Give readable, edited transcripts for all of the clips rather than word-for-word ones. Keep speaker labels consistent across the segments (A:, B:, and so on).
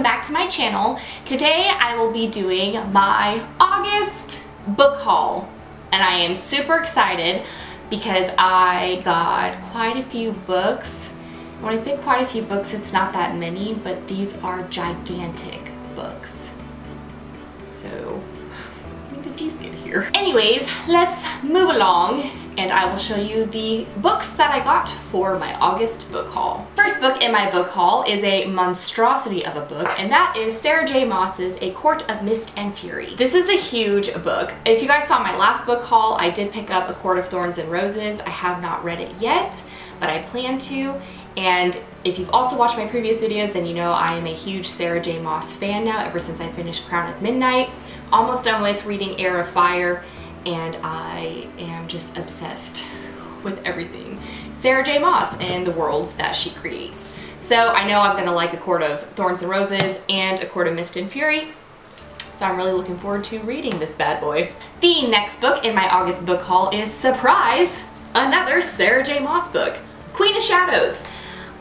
A: welcome back to my channel. Today I will be doing my August book haul and I am super excited because I got quite a few books. When I say quite a few books, it's not that many, but these are gigantic books. So when did these get here? Anyways, let's move along and I will show you the books that I got for my August book haul. First book in my book haul is a monstrosity of a book, and that is Sarah J. Maas's A Court of Mist and Fury. This is a huge book. If you guys saw my last book haul, I did pick up A Court of Thorns and Roses. I have not read it yet, but I plan to. And if you've also watched my previous videos, then you know I am a huge Sarah J. Maas fan now, ever since I finished Crown of Midnight. Almost done with reading Heir of Fire, and I am just obsessed with everything Sarah J. Maas and the worlds that she creates. So I know I'm gonna like A Court of Thorns and Roses and A Court of Mist and Fury. So I'm really looking forward to reading this bad boy. The next book in my August book haul is, surprise, another Sarah J. Maas book, Queen of Shadows.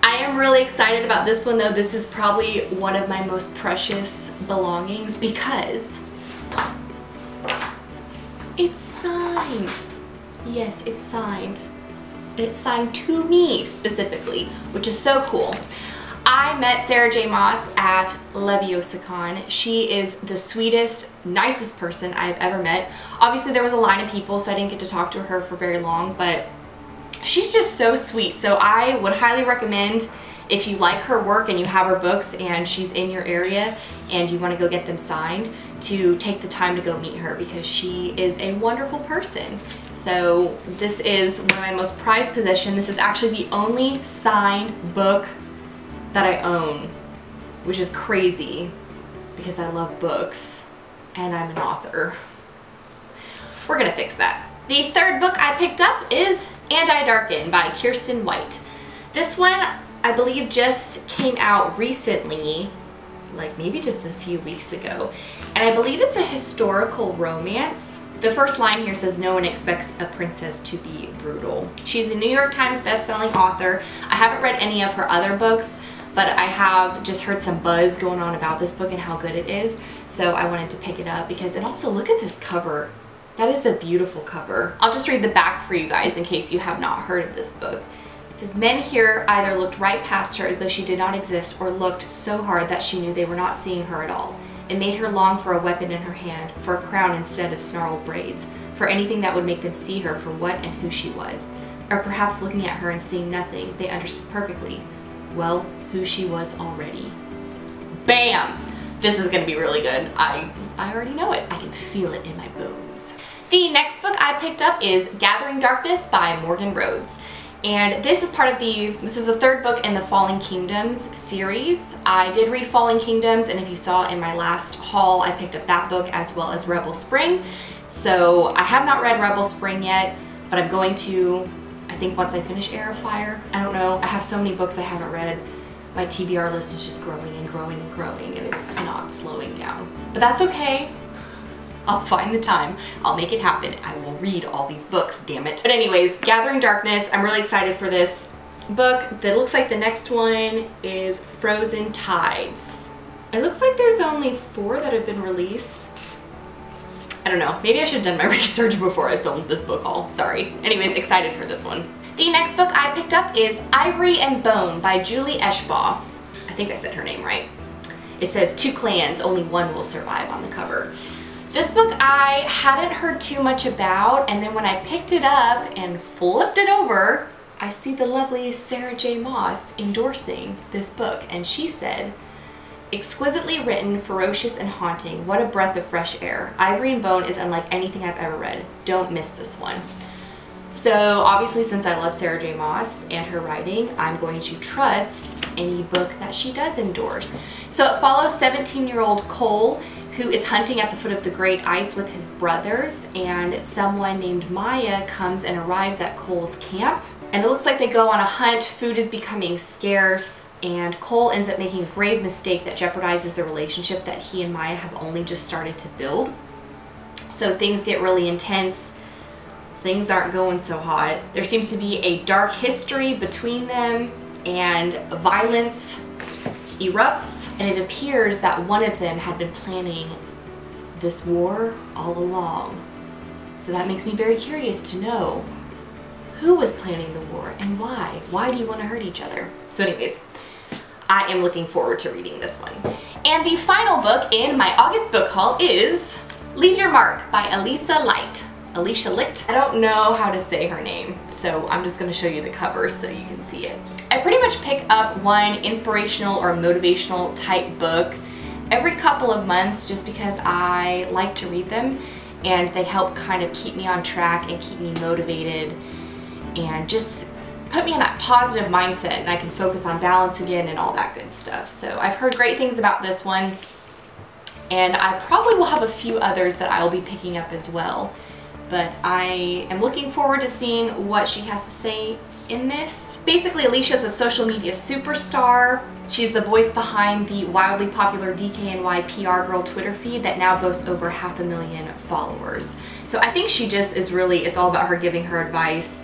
A: I am really excited about this one though. This is probably one of my most precious belongings because it's signed. Yes, it's signed. And it's signed to me specifically, which is so cool. I met Sarah J. Maas at LeviosaCon. She is the sweetest, nicest person I've ever met. Obviously there was a line of people, so I didn't get to talk to her for very long, but she's just so sweet. So I would highly recommend, if you like her work and you have her books and she's in your area and you want to go get them signed, to take the time to go meet her because she is a wonderful person. So this is one of my most prized possessions. This is actually the only signed book that I own, which is crazy because I love books and I'm an author. We're gonna fix that. The third book I picked up is And I Darken by Kiersten White. This one, I believe, just came out recently, like maybe just a few weeks ago. And I believe it's a historical romance. The first line here says, "No one expects a princess to be brutal." She's a New York Times best-selling author. I haven't read any of her other books, but I have just heard some buzz going on about this book and how good it is. So I wanted to pick it up because, and also look at this cover. That is a beautiful cover. I'll just read the back for you guys in case you have not heard of this book. It says, "Men here either looked right past her as though she did not exist or looked so hard that she knew they were not seeing her at all. It made her long for a weapon in her hand, for a crown instead of snarled braids, for anything that would make them see her for what and who she was. Or perhaps looking at her and seeing nothing, they understood perfectly, well, who she was already." Bam! This is gonna be really good. I already know it. I can feel it in my bones. The next book I picked up is Gathering Darkness by Morgan Rhodes. And this is this is the third book in the Falling Kingdoms series. I did read Falling Kingdoms, and if you saw in my last haul, I picked up that book as well as Rebel Spring. So I have not read Rebel Spring yet, but I'm going to, I think, once I finish Heir of Fire. I don't know, I have so many books I haven't read. My TBR list is just growing and growing and growing, and it's not slowing down. But that's okay. I'll find the time. I'll make it happen. I will read all these books, damn it. But anyways, Gathering Darkness. I'm really excited for this book. That looks like the next one is Frozen Tides. It looks like there's only 4 that have been released. I don't know. Maybe I should have done my research before I filmed this book haul. Sorry. Anyways, excited for this one. The next book I picked up is Ivory and Bone by Julie Eshbaugh. I think I said her name right. It says 2 clans, only one will survive on the cover. This book I hadn't heard too much about, and then when I picked it up and flipped it over, I see the lovely Sarah J. Maas endorsing this book, and she said, "Exquisitely written, ferocious and haunting, what a breath of fresh air. Ivory and Bone is unlike anything I've ever read. Don't miss this one." So obviously, since I love Sarah J. Maas and her writing, I'm going to trust any book that she does endorse. So it follows 17-year-old Cole, who is hunting at the foot of the Great Ice with his brothers, and someone named Maya comes and arrives at Cole's camp. And it looks like they go on a hunt, food is becoming scarce, and Cole ends up making a grave mistake that jeopardizes the relationship that he and Maya have only just started to build. So things get really intense. Things aren't going so hot. There seems to be a dark history between them, and violence erupts. and it appears that one of them had been planning this war all along. So that makes me very curious to know who was planning the war and why. Why do you want to hurt each other? So anyways, I am looking forward to reading this one. And the final book in my August book haul is Leave Your Mark by Aliza Licht. I don't know how to say her name, so I'm just going to show you the cover so you can see it. I pretty much pick up one inspirational or motivational type book every couple of months just because I like to read them, and they help kind of keep me on track and keep me motivated and just put me in that positive mindset, and I can focus on balance again and all that good stuff. So I've heard great things about this one, and I probably will have a few others that I'll be picking up as well. But I am looking forward to seeing what she has to say in this. Basically, Alicia is a social media superstar. She's the voice behind the wildly popular DKNY PR Girl Twitter feed that now boasts over 500,000 followers. So I think she just is really, it's all about her giving her advice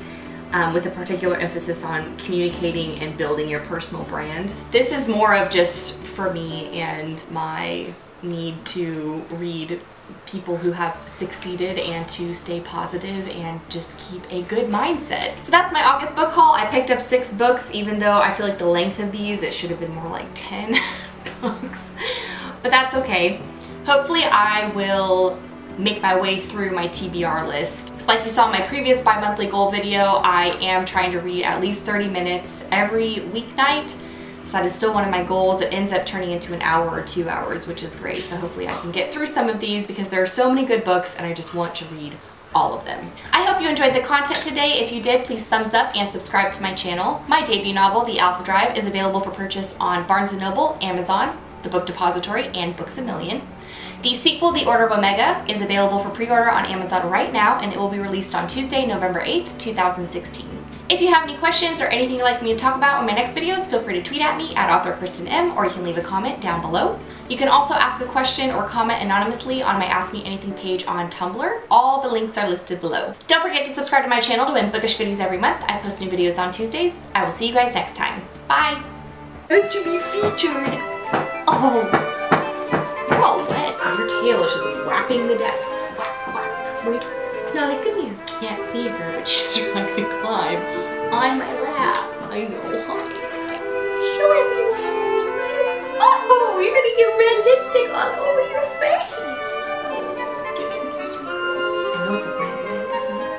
A: with a particular emphasis on communicating and building your personal brand. This is more of just for me and my need to read people who have succeeded and to stay positive and just keep a good mindset. So that's my August book haul. I picked up 6 books, even though I feel like the length of these, it should have been more like 10 books, but that's okay. Hopefully I will make my way through my TBR list. It's like you saw in my previous bi-monthly goal video, I am trying to read at least 30 minutes every weeknight. So that is still one of my goals. It ends up turning into an hour or 2 hours, which is great. So hopefully I can get through some of these because there are so many good books and I just want to read all of them. I hope you enjoyed the content today. If you did, please thumbs up and subscribe to my channel. My debut novel, The Alpha Drive, is available for purchase on Barnes & Noble, Amazon, The Book Depository, and Books A Million. The sequel, The Order of Omega, is available for pre-order on Amazon right now, and it will be released on Tuesday, November 8th, 2016. If you have any questions or anything you'd like me to talk about in my next videos, feel free to tweet at me at author Kristen M, or you can leave a comment down below. You can also ask a question or comment anonymously on my Ask Me Anything page on Tumblr. All the links are listed below. Don't forget to subscribe to my channel to win bookish goodies every month. I post new videos on Tuesdays. I will see you guys next time. Bye! Nice to be featured! Oh! You're all wet. Your tail is just wrapping the desk. Wait. Nolly, come here. Can't see her, but she's trying to climb on my lap. I know. Hi. Show everyone. Oh, you're gonna get red lipstick all over your face. I know it's a bright light, isn't it?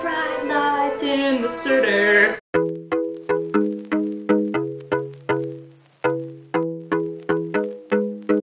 A: Bright lights in the city.